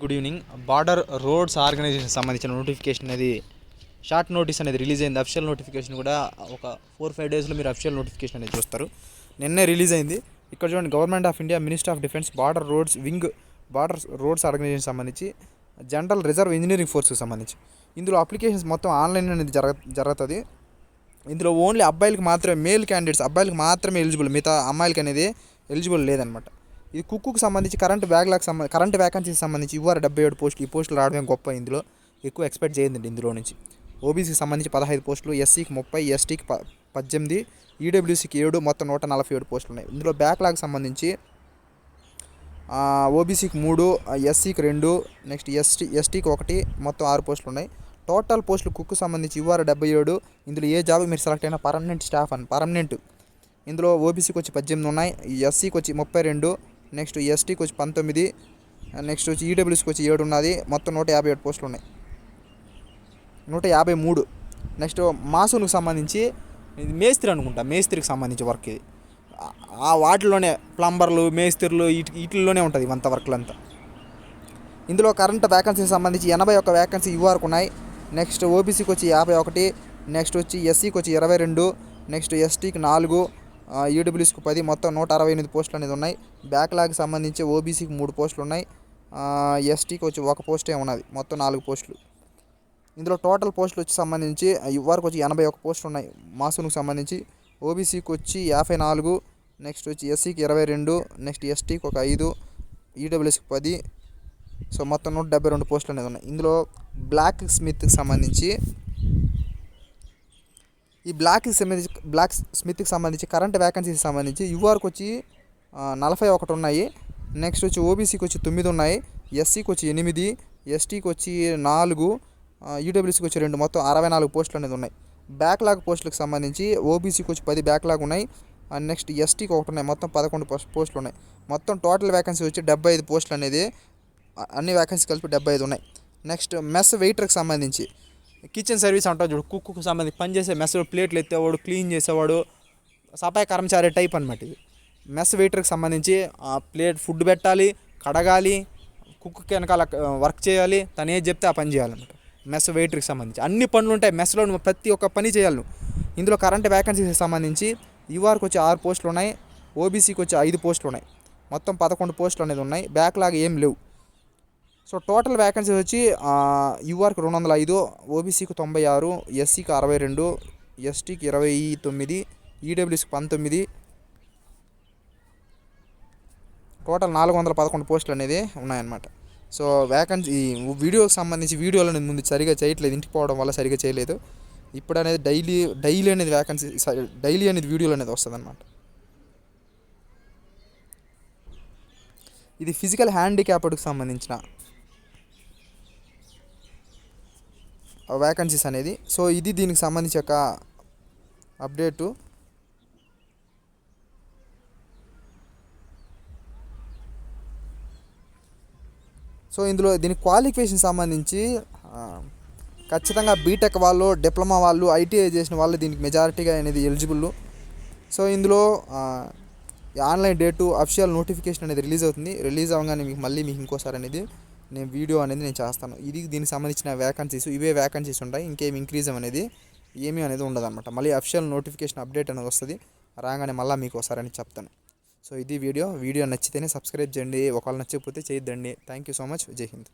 Good evening. Border roads organisation సంబంధించిన notification అనేది short notice అనేది రిలీజ్ అయింది. అఫిషియల్ నోటిఫికేషన్ కూడా ఒక 4-5 డేస్లో మీరు అఫిషియల్ నోటిఫికేషన్ అనేది చూస్తారు. నిన్నే రిలీజ్ అయింది. ఇక్కడ చూడండి, government of India, minister of defence, border roads wing, border roads organisation సంబంధించి జనరల్ రిజర్వ్ ఇంజనీరింగ్ ఫోర్స్కి సంబంధించి ఇందులో అప్లికేషన్స్ మొత్తం ఆన్లైన్ అనేది జరుగుతుంది. ఇందులో ఓన్లీ అబ్బాయిలకి మాత్రమే, మేల్ క్యాండిడేట్స్ అబ్బాయిలకి మాత్రమే ఎలిజిబుల్, మిగతా అమ్మాయిలకి అనేది ఎలిజిబుల్ లేదనమాట. ఇది కుక్కుకు సంబంధించి కరెంట్ వ్యాకెన్సీకి సంబంధించి ఇవ్వరు 77 పోస్టులు. ఈ పోస్టులు రావడమే గొప్ప. ఇందులో ఎక్కువ ఎక్స్పెక్ట్ చేయండి. ఇందులో నుంచి ఓబీసీకి సంబంధించి 15 పోస్టులు, ఎస్సీకి 30, ఎస్టీకి 18, ఈడబ్ల్యూసీకి 7, మొత్తం 147 పోస్టులు ఉన్నాయి. ఇందులో బ్యాక్లాగ్ సంబంధించి ఓబీసీకి 3, ఎస్సీకి 2, నెక్స్ట్ ఎస్టీకి 1, మొత్తం 6 పోస్టులు ఉన్నాయి. టోటల్ పోస్టులు కుక్కు సంబంధించి ఇవ్వరు 77. ఇందులో ఏ జాబ్ మీరు సెలెక్ట్ అయినా పర్మనెంట్ స్టాఫ్ అని పర్మనెంట్. ఇందులో ఓబీసీకి వచ్చి 18 ఉన్నాయి, ఎస్సీకి వచ్చి 32, నెక్స్ట్ ఎస్టీకి వచ్చి 19, నెక్స్ట్ వచ్చి ఈడబ్ల్యూసీకి వచ్చి 7 ఉన్నది. మొత్తం 157 పోస్టులు ఉన్నాయి, 153. నెక్స్ట్ మాసూన్కి సంబంధించి మేస్త్రి అనుకుంటా, మేస్త్రికి సంబంధించి వర్క్ ఇది. ఆ వాటిలోనే ప్లంబర్లు, మేస్త్రులు వీటిల్లోనే ఉంటుంది ఇవంతా వర్క్లంతా. ఇందులో కరెంట్ వ్యాకెన్సీకి సంబంధించి 81 వ్యాకెన్సీ ఇవ్వరకు ఉన్నాయి. నెక్స్ట్ ఓబీసీకి వచ్చి 51, నెక్స్ట్ వచ్చి ఎస్సీకి వచ్చి 22, నెక్స్ట్ ఎస్టీకి 4, ఈడబ్ల్యూసీకి 10, మొత్తం 168 పోస్టులు అనేది ఉన్నాయి. బ్యాక్లాగ్కి సంబంధించి ఓబీసీకి 3 పోస్టులు ఉన్నాయి, ఎస్టీకి వచ్చి 1 పోస్టే ఉన్నది, మొత్తం 4 పోస్టులు. ఇందులో టోటల్ పోస్టులు వచ్చి సంబంధించి ఇవ్వరకు వచ్చి 81 పోస్టులు ఉన్నాయి మాసూన్కి సంబంధించి. ఓబీసీకి వచ్చి 54, నెక్స్ట్ వచ్చి ఎస్సీకి 22, నెక్స్ట్ ఎస్టీకి 5, ఈడబ్ల్యూసీకి 10, సో మొత్తం 172 పోస్టులు అనేది ఉన్నాయి. ఇందులో బ్లాక్ స్మిత్కి సంబంధించి బ్లాక్ స్మిత్కి సంబంధించి కరెంట్ వ్యాకెన్సీకి సంబంధించి యువർക്ക് వచ్చి 41 ఉన్నాయి. నెక్స్ట్ వచ్చి ఓబీసీకి వచ్చి 9 ఉన్నాయి, ఎస్సీకి వచ్చి 8, ఎస్టీకి వచ్చి 4, ఈడబ్ల్యూసీకి వచ్చి 2, మొత్తం 64 పోస్టులు అనేది ఉన్నాయి. బ్యాక్లాగ్ పోస్టులకు సంబంధించి ఓబీసీకి వచ్చి 10 బ్యాక్లాగ్ ఉన్నాయి, నెక్స్ట్ ఎస్టీకి 1 ఉన్నాయి, మొత్తం 11 పోస్టులు ఉన్నాయి. మొత్తం టోటల్ వ్యాకెన్సీ వచ్చి 75 పోస్టులు అనేది, అన్ని వ్యాకెన్సీ కలిపి 75 ఉన్నాయి. నెక్స్ట్ మెస్ వెయిటర్కి సంబంధించి కిచెన్ సర్వీస్ అంటారు చూడు, కుక్కు సంబంధించి పనిచేసే మెస్ ప్లేట్లు ఎత్తేవాడు, క్లీన్ చేసేవాడు, సఫాయి కర్మచారి టైప్ అనమాట. ఇది మెస్ వెయిటర్కి సంబంధించి ప్లేట్ ఫుడ్ పెట్టాలి, కడగాలి, కుక్కి వెనకాల వర్క్ చేయాలి, తను ఏది చెప్తే ఆ పని చేయాలన్నమాట. మెస్ వెయిటర్కి సంబంధించి అన్ని పనులు ఉంటాయి మెస్లో, ప్రతి ఒక్క పని చేయాలి నువ్వు. ఇందులో కరెంట్ వ్యాకెన్సీకి సంబంధించి యూఆర్కి వచ్చి 6 పోస్టులు ఉన్నాయి, ఓబీసీకి వచ్చి 5 పోస్టులు ఉన్నాయి, మొత్తం 11 పోస్టులు అనేది ఉన్నాయి. బ్యాక్లాగ్ ఏం లేవు. సో టోటల్ వ్యాకెన్సీస్ వచ్చి యూఆర్కి 205, ఓబీసీకి 96, ఎస్సీకి 62, ఎస్టీకి 29, ఈడబ్ల్యూసీకి 19, టోటల్ 411 పోస్టులు అనేది ఉన్నాయన్నమాట. సో వ్యాకెన్సీ వీడియోకి సంబంధించి వీడియోలు అనేది ముందు సరిగా చేయట్లేదు, ఇంటికి పోవడం వల్ల సరిగా చేయలేదు. ఇప్పుడు అనేది డైలీ అనేది వ్యాకెన్సీ, డైలీ అనేది వీడియోలు అనేది వస్తుంది అనమాట. ఇది ఫిజికల్ హ్యాండిక్యాప్డ్కి సంబంధించిన వ్యాకెన్సీస్ అనేది. సో ఇది దీనికి సంబంధించి ఒక అప్డేటు. సో ఇందులో దీని క్వాలిఫికేషన్ సంబంధించి ఖచ్చితంగా బీటెక్ వాళ్ళు, డిప్లొమా వాళ్ళు, ఐటీఐ చేసిన వాళ్ళు దీనికి మెజారిటీగా అనేది ఎలిజిబుల్. సో ఇందులో ఆన్లైన్ డేటు అఫిషియల్ నోటిఫికేషన్ అనేది రిలీజ్ అవుతుంది. రిలీజ్ అవ్వగానే మీకు ఇంకోసారి అనేది నేను వీడియో అనేది నేను చేస్తాను. ఇది దీనికి సంబంధించిన వ్యాకెన్సీస్, ఇవే వ్యాకెన్సీస్ ఉంటాయి, ఇంకేం ఇంక్రీజ్ అనేది ఏమీ అనేది ఉండదు అనమాట. మళ్ళీ అఫిషియల్ నోటిఫికేషన్ అప్డేట్ అనేది వస్తుంది, రాగానే మళ్ళీ మీకు ఒకసారి అని చెప్తాను. సో ఇది వీడియో నచ్చితేనే సబ్స్క్రైబ్ చేయండి, ఒకవేళ నచ్చకపోతే చేయొద్దండి. Thank you so much. జై హింద్.